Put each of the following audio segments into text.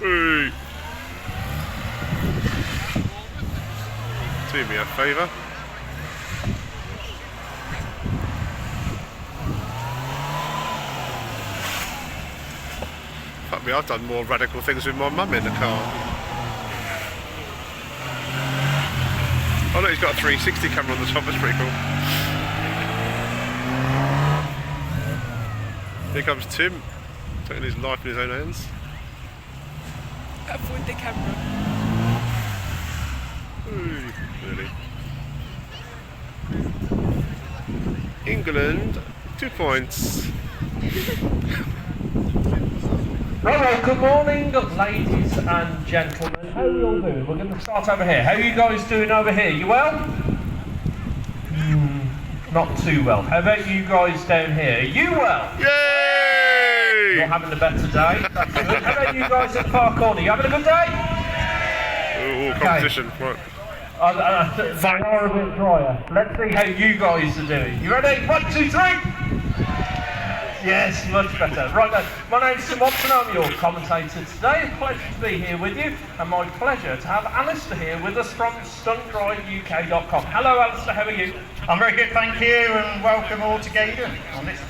Hey. Do me a favour. Fuck me, I've done more radical things with my mum in the car. Oh look, he's got a 360 camera on the top, that's pretty cool. Here comes Tim, taking his life in his own hands. With the camera. Ooh, really. England, 2 points. Well, good morning, ladies and gentlemen. How are you all doing? We're going to start over here. How are you guys doing over here? You well? Not too well. How about you guys down here? Are you well? Yay! You're having a better day. That's good. How about you guys at the far corner? You having a good day? Ooh, competition. Right. They are a bit drier. Let's see how you guys are doing. You ready? 1, 2, 3. Yes, much better. Right then, my name's Tim Watson, I'm your commentator today. A pleasure to be here with you, and my pleasure to have Alistair here with us from stuntdriveuk.com. Hello Alistair, how are you? I'm very good, thank you, and welcome all to Gaydon on this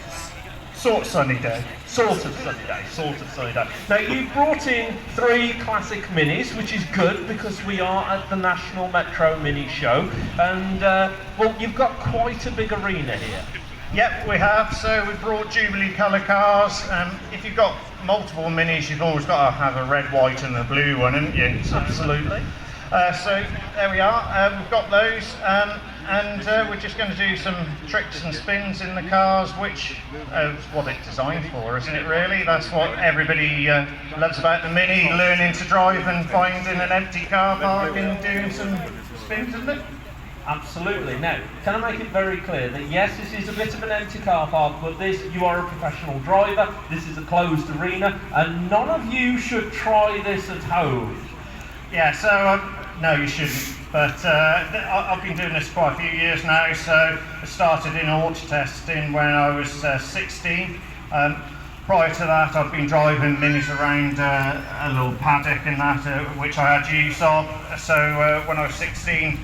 sort of sunny day. Sort of sunny day. Now you've brought in 3 classic minis, which is good because we are at the National Metro Mini Show, and well, you've got quite a big arena here. Yep, we have. So we brought Jubilee colour cars. If you've got multiple minis, you've always got to have a red, white and a blue one, haven't you? Absolutely. So there we are. We've got those, and we're just going to do some tricks and spins in the cars, which is what it's designed for, isn't it really? That's what everybody loves about the Mini, learning to drive and finding an empty car park and doing some spins, isn't it? Absolutely. Now, can I make it very clear that yes, this is a bit of an empty car park, but you are a professional driver, this is a closed arena, and none of you should try this at home. Yeah, so no, you shouldn't. But I've been doing this quite a few years now. So I started in auto testing when I was 16. Prior to that, I've been driving minis around a little paddock and that, which I had use of. So when I was 16,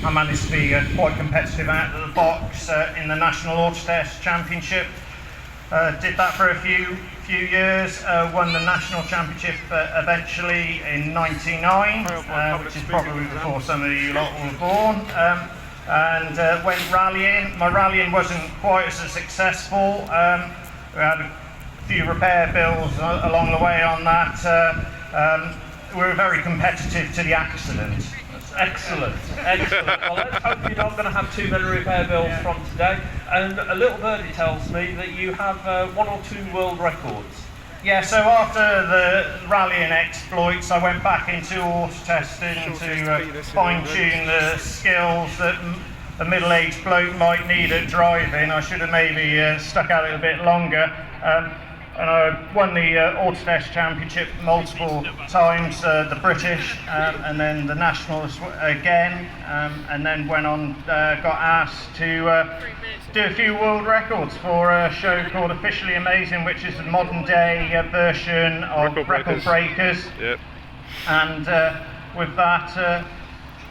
I managed to be quite competitive out of the box in the National Auto Test Championship. Did that for a few years, won the National Championship eventually in '99, which is probably before some of you lot were born, and went rallying. My rallying wasn't quite as successful. We had a few repair bills along the way on that. We were very competitive to the accident. Excellent. Well, let's hope you're not going to have too many repair bills from today. And a little birdie tells me that you have 1 or 2 world records. Yeah, so after the rallying exploits, I went back into auto testing to fine-tune the skills that a middle-aged bloke might need at driving. I should have maybe stuck out a little bit longer. And I won the Auto Test Championship multiple times, the British, and then the Nationals again, and then went on, got asked to do a few world records for a show called Officially Amazing, which is a modern day version of Record Breakers. Yep. And with that,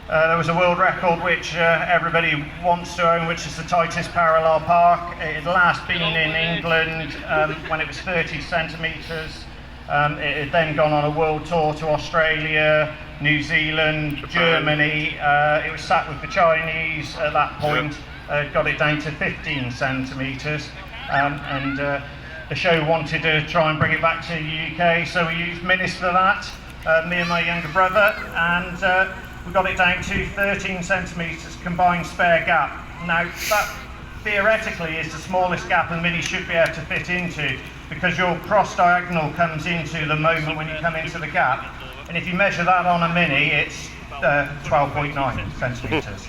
there was a world record which everybody wants to own, which is the tightest parallel park. It had last been in England when it was 30 centimetres. It had then gone on a world tour to Australia, New Zealand, Germany. It was sat with the Chinese at that point, got it down to 15 centimetres. And the show wanted to try and bring it back to the UK, so we used minis for that, me and my younger brother, and we got it down to 13 centimetres combined spare gap. Now that theoretically is the smallest gap a Mini should be able to fit into, because your cross diagonal comes into the moment when you come into the gap, and if you measure that on a Mini, it's 12.9 centimetres.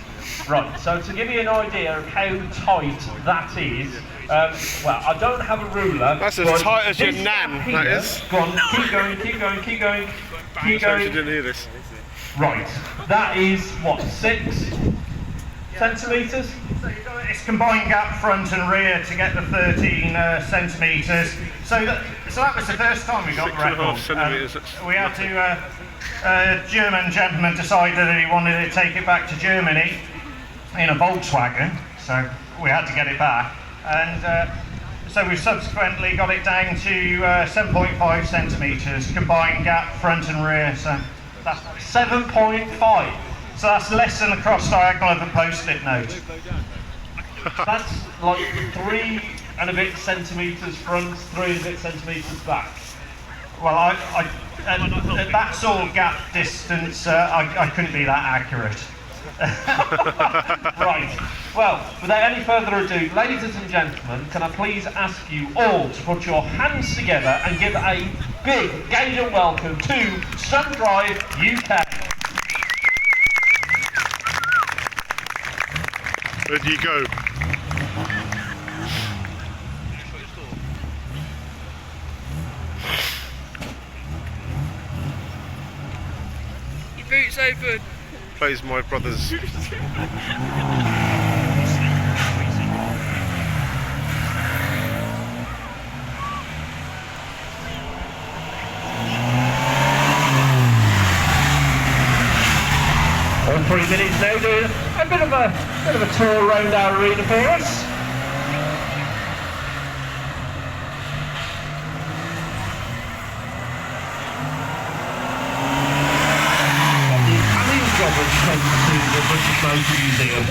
Right, so to give you an idea of how tight that is, well, I don't have a ruler. That's as tight as your nan, that is. Go on, keep going. Sorry, you didn't hear this. Right, that is what, 6 centimetres? It's combined gap front and rear to get the 13 centimetres. So So that was the first time we got the 6.5 record. centimetres, that's We had to. A German gentleman decided that he wanted to take it back to Germany in a Volkswagen, so we had to get it back. And so we subsequently got it down to 7.5 centimetres combined gap front and rear. So that's 7.5. So that's less than the cross diagonal of a post-it note. That's like 3 and a bit centimetres front, 3 and a bit centimetres back. Well, at that sort of gap distance, I couldn't be that accurate. Right. Well, without any further ado, ladies and gentlemen, can I please ask you all to put your hands together and give a big Gaydon welcome to Stunt Drive UK. Where do you go? Your boot's open. Plays my brother's. All 3 minutes now, doing a bit of a tour around our arena for us. The Italian jobbers come to the British Motor Museum.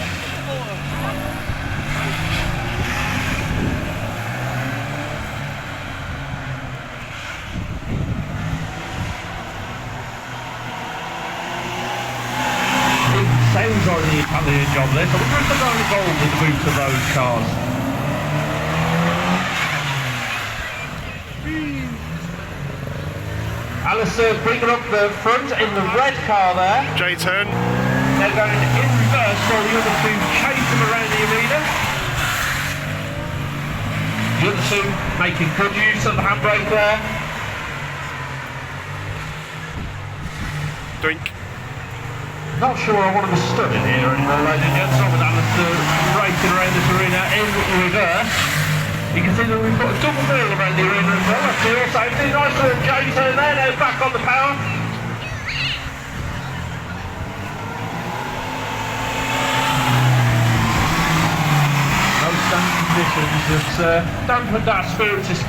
Sounds like the Italian job there, so we're going to go involved with the boots of those cars. Alistair's bringing up the front in the red car there. J-turn. They're going in reverse while the other two chase them around the arena. The other two making good use of the handbrake there. Doink. Not sure I want to be stood in here anymore, ladies and gentlemen, with Alistair racing around this arena in reverse. You can see that we've got a double wheel around the arena as well. That's here, so it's a nice little J-turn there, now back on the power. No stand conditions that's dampened our spirits.